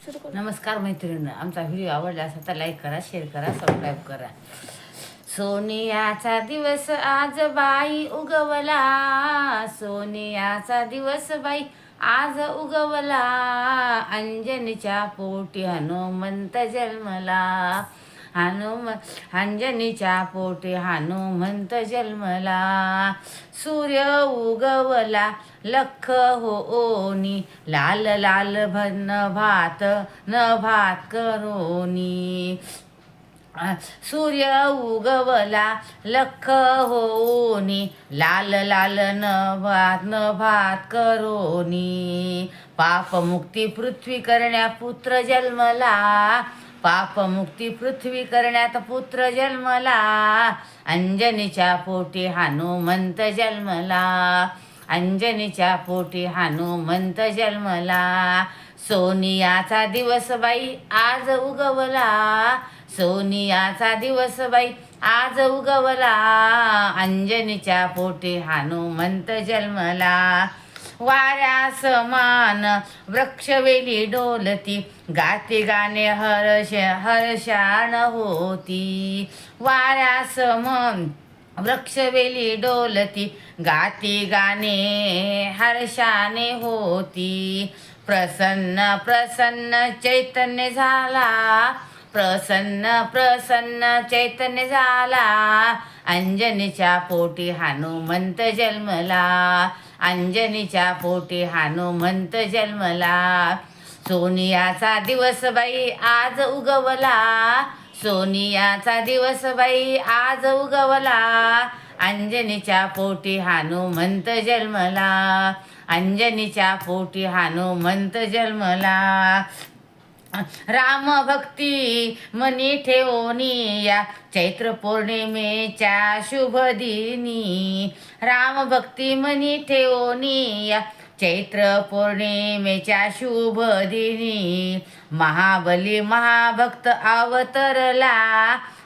नमस्कार मैत्रिणी, आमचा व्हिडिओ आवडला असेल तर लाईक करा, शेअर करा, सबस्क्राईब करा. सोनियाचा दिवस आज बाई उगवला, सोनियाचा दिवस बाई आज उगवला, अंजनीच्या पोटी हनुमंत जन्मला, अंजनीच्या पोटी हनुमंत जन्मला. सूर्य उगवला लख होनी, लाल लाल भात भात करोनी. सूर्य उगवला लख होनी, लाल लाल भात करोनी. पापमुक्ती पृथ्वी करण्या पुत्र जन्मला, पापमुक्ती पृथ्वी करण्यात पुत्र जन्मला, अंजनीच्या पोटी हनुमंत जन्मला, अंजनीच्या पोटी हनुमंत जन्मला. सोनियाचा दिवस बाई आज उगवला, सोनियाचा दिवस बाई आज उगवला, अंजनीच्या पोटी हनुमंत जन्मला. वाऱ्या समान वृक्षवेली डोलती, गाते गाणे हर्षान होती. वाऱ्या समान वृक्षवेली डोलती, गाती गाणे हर्षाने होती. प्रसन्न प्रसन्न चैतन्य झाला, प्रसन्न प्रसन्न चैतन्य झाला, अंजनीच्या पोटी हनुमंत जन्मला, अंजनीच्या पोटी हनुमंत जन्मला. सोनियाचा दिवस बाई आज उगवला, सोनियाचा दिवस बाई आज उगवला, अंजनीच्या पोटी हनुमंत जन्मला, अंजनीच्या पोटी हनुमंत जन्मला. राम भक्ती मनी ठेवणी या चैत्र पौर्णिमेच्या शुभ दिनी, राम भक्ती मनी ठेवणी या चैत्र पौर्णिमेच्या शुभ दिनी. महाबली महाभक्त अवतरला,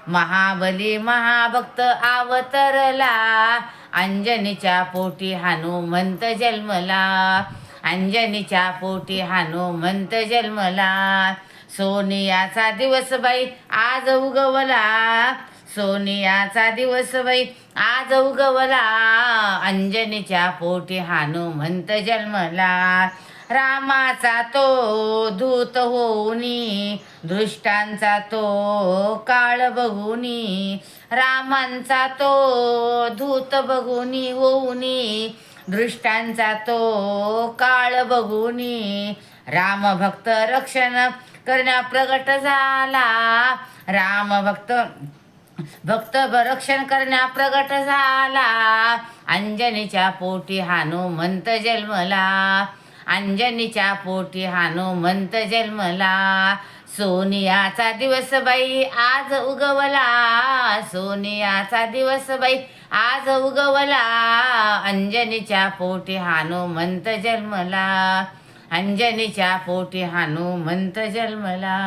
महाबली महाभक्त अवतरला, अंजनीच्या पोटी हनुमंत जन्मला, अंजनीच्या पोटी हनुमंत जन्मला. सोनियाचा दिवस बाई आज उगवला, सोनियाचा दिवस बाई आज उगवला, अंजनीच्या पोटी हनुमंत जन्मला. रामाचा तो दूत होऊनी, दृष्टांचा तो काळ बघुनी, रामांचा तो दूत बघुनी होऊनी, दृष्टांचा तो काळ बघुनी. राम भक्त रक्षण करण्या प्रगट झाला, राम भक्त रक्षण करण्या प्रगट झाला, अंजनीच्या पोटी हनुमंत जन्मला, अंजनीच्या पोटी हनुमंत जन्मला. सोनियाचा दिवस बाई आज उगवला, सोनियाचा दिवस बाई आज उगवला, अंजनीच्या पोटी हनुमंत जन्मला, अंजनीच्या पोटी हनुमंत जन्मला.